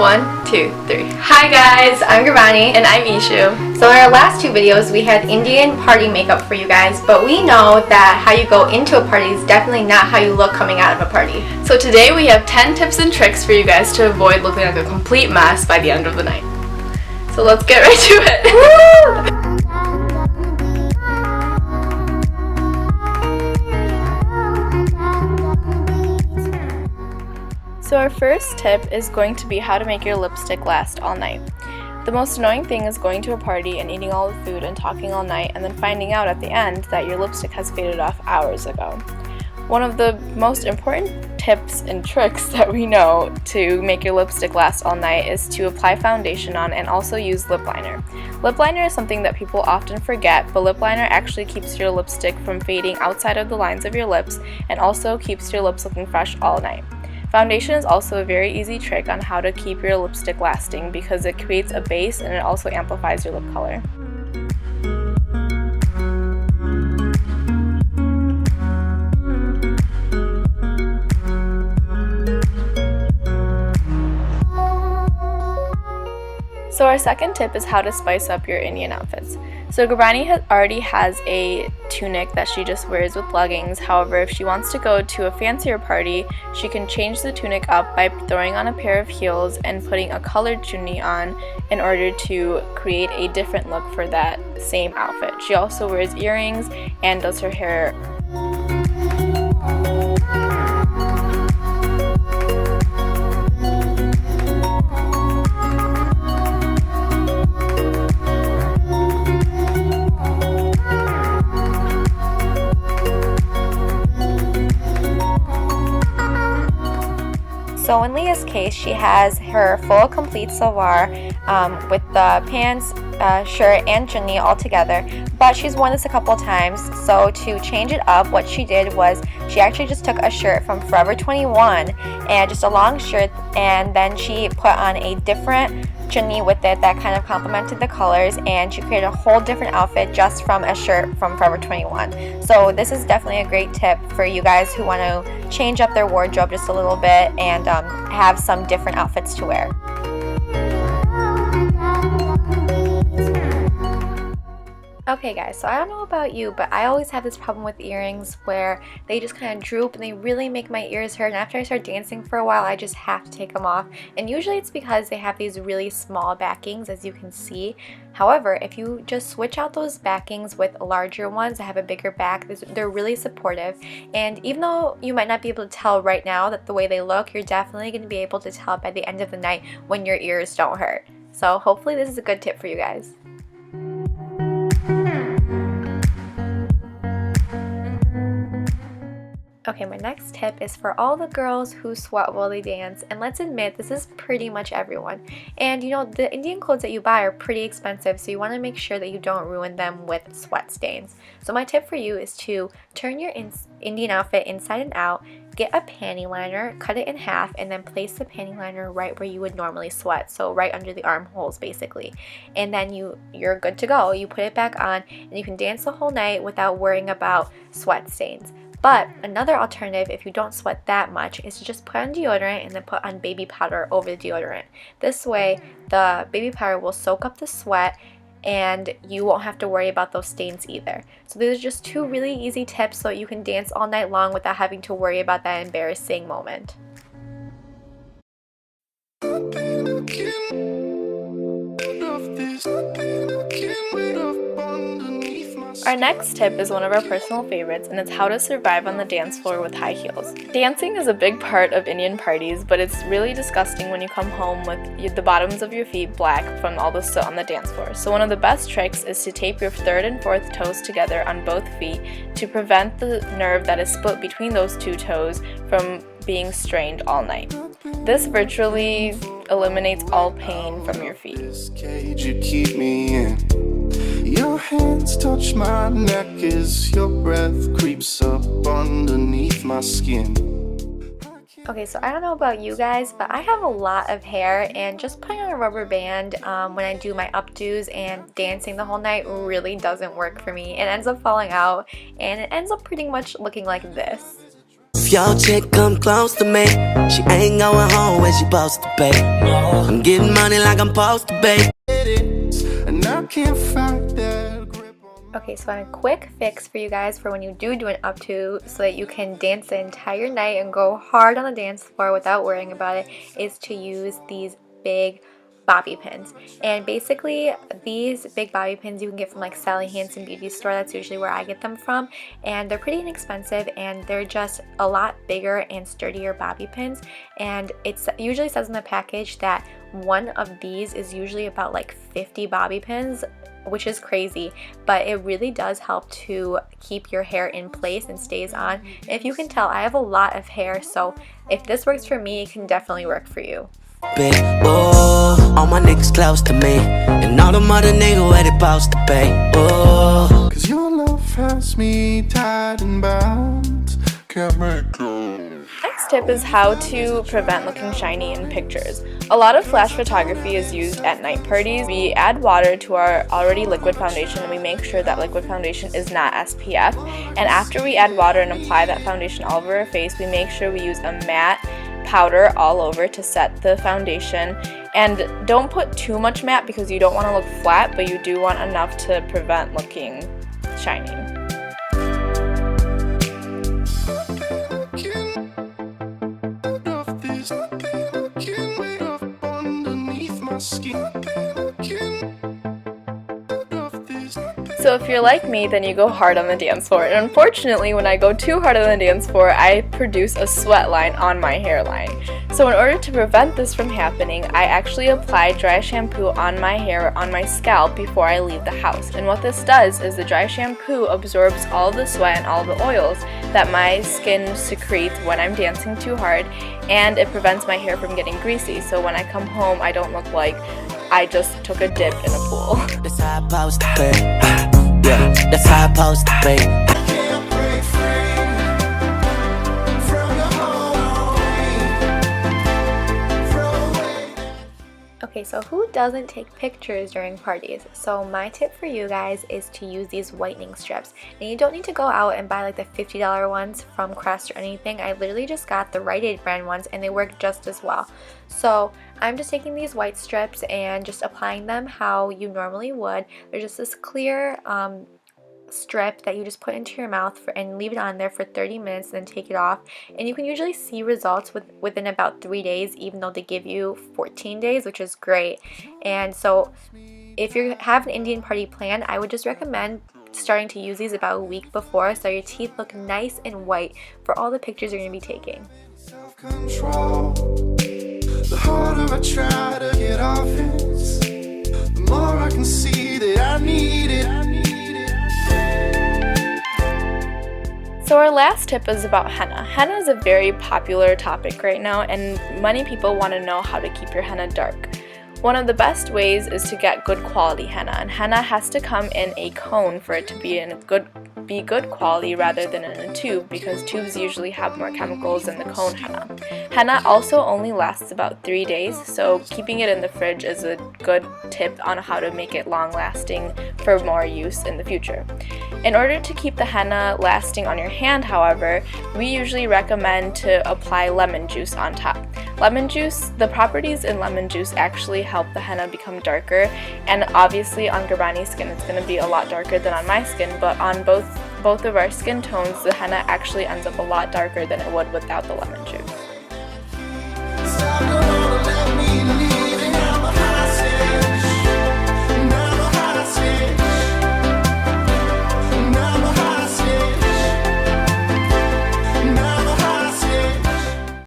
1, 2, 3. Hi guys, I'm Gravani. And I'm Ishu. So in our last two videos we had Indian party makeup for you guys, but we know that how you go into a party is definitely not how you look coming out of a party. So today we have 10 tips and tricks for you guys to avoid looking like a complete mess by the end of the night. So let's get right to it. Woo! So our first tip is going to be how to make your lipstick last all night. The most annoying thing is going to a party and eating all the food and talking all night and then finding out at the end that your lipstick has faded off hours ago. One of the most important tips and tricks that we know to make your lipstick last all night is to apply foundation on and also use lip liner. Lip liner is something that people often forget, but lip liner actually keeps your lipstick from fading outside of the lines of your lips and also keeps your lips looking fresh all night. Foundation is also a very easy trick on how to keep your lipstick lasting because it creates a base and it also amplifies your lip color. So our second tip is how to spice up your Indian outfits. So Gravani already has a tunic that she just wears with leggings. However, if she wants to go to a fancier party, she can change the tunic up by throwing on a pair of heels and putting a colored chunni on in order to create a different look for that same outfit. She also wears earrings and does her hair. So in Leah's case, she has her full complete salwar with the pants, shirt, and chunni all together, but she's worn this a couple times. So to change it up, what she did was she actually just took a shirt from Forever 21 and just a long shirt, and then she put on a different chunni with it that kind of complemented the colors, and she created a whole different outfit just from a shirt from Forever 21. So this is definitely a great tip for you guys who want to change up their wardrobe just a little bit and have some different outfits to wear. Okay guys, so I don't know about you, but I always have this problem with earrings where they just kind of droop and they really make my ears hurt, and after I start dancing for a while I just have to take them off, and usually it's because they have these really small backings, as you can see. However, if you just switch out those backings with larger ones that have a bigger back, they're really supportive, and even though you might not be able to tell right now that the way they look, you're definitely going to be able to tell by the end of the night when your ears don't hurt. So hopefully this is a good tip for you guys. Okay, my next tip is for all the girls who sweat while they dance, and let's admit this is pretty much everyone. And you know, the Indian clothes that you buy are pretty expensive, so you want to make sure that you don't ruin them with sweat stains. So my tip for you is to turn your Indian outfit inside and out, get a panty liner, cut it in half, and then place the panty liner right where you would normally sweat, so right under the armholes basically. And then you're good to go. You put it back on and you can dance the whole night without worrying about sweat stains. But another alternative, if you don't sweat that much, is to just put on deodorant and then put on baby powder over the deodorant. This way, the baby powder will soak up the sweat and you won't have to worry about those stains either. So these are just two really easy tips so you can dance all night long without having to worry about that embarrassing moment. Our next tip is one of our personal favorites, and it's how to survive on the dance floor with high heels. Dancing is a big part of Indian parties, but it's really disgusting when you come home with the bottoms of your feet black from all the soot on the dance floor. So one of the best tricks is to tape your third and fourth toes together on both feet to prevent the nerve that is split between those two toes from being strained all night. This virtually eliminates all pain from your feet. Your hands touch my neck as your breath creeps up underneath my skin. Okay, so I don't know about you guys, but I have a lot of hair, and just putting on a rubber band when I do my updos and dancing the whole night really doesn't work for me. It ends up falling out and it ends up pretty much looking like this. If your chick come close to me, she ain't going home when she supposed to be. I'm getting money like I'm supposed to be. And I can't fight that grip on. Okay, so a quick fix for you guys for when you do an up to so that you can dance the entire night and go hard on the dance floor without worrying about it is to use these big bobby pins. And basically these big bobby pins you can get from like Sally Hansen beauty store. That's usually where I get them from, and they're pretty inexpensive and they're just a lot bigger and sturdier bobby pins. And it usually says in the package that one of these is usually about like 50 bobby pins, which is crazy, but it really does help to keep your hair in place and stays on. And if you can tell, I have a lot of hair, so if this works for me, it can definitely work for you. Oh, all my niggas close to me, and all them other niggas where they supposed to be. Oh, Cause your love has me tied and bound. Can't make go. Next tip is how to prevent looking shiny in pictures. A lot of flash photography is used at night parties. We add water to our already liquid foundation and we make sure that liquid foundation is not SPF. And after we add water and apply that foundation all over our face, we make sure we use a matte powder all over to set the foundation. And don't put too much matte because you don't want to look flat, but you do want enough to prevent looking shiny. So if you're like me, then you go hard on the dance floor. And unfortunately, when I go too hard on the dance floor, I produce a sweat line on my hairline. So in order to prevent this from happening, I actually apply dry shampoo on my hair, on my scalp before I leave the house. And what this does is the dry shampoo absorbs all the sweat and all the oils that my skin secretes when I'm dancing too hard, and it prevents my hair from getting greasy. So when I come home, I don't look like I just took a dip in a pool. that's how I'm supposed to be. Yeah, that's how I'm supposed to be. Can't break free from the whole pain. Throw away. Okay, so who doesn't take pictures during parties? So my tip for you guys is to use these whitening strips. And you don't need to go out and buy like the $50 ones from Crest or anything. I literally just got the Rite Aid brand ones and they work just as well. So I'm just taking these white strips and just applying them how you normally would. They're just this clear strip that you just put into your mouth and leave it on there for 30 minutes and then take it off. And you can usually see results within about 3 days, even though they give you 14 days, which is great. And so if you have an Indian party planned, I would just recommend starting to use these about a week before so your teeth look nice and white for all the pictures you're going to be taking. Self-control. The harder I try to get off it, the more I can see that I need it. So our last tip is about henna. Henna is a very popular topic right now, and many people want to know how to keep your henna dark. One of the best ways is to get good quality henna, and henna has to come in a cone for it to be good quality rather than in a tube, because tubes usually have more chemicals than the cone henna. Henna also only lasts about 3 days, so keeping it in the fridge is a good tip on how to make it long lasting for more use in the future. In order to keep the henna lasting on your hand, however, we usually recommend to apply lemon juice on top. Lemon juice, the properties in lemon juice actually help the henna become darker, and obviously on Gurbani's skin it's going to be a lot darker than on my skin, but on both of our skin tones the henna actually ends up a lot darker than it would without the lemon juice.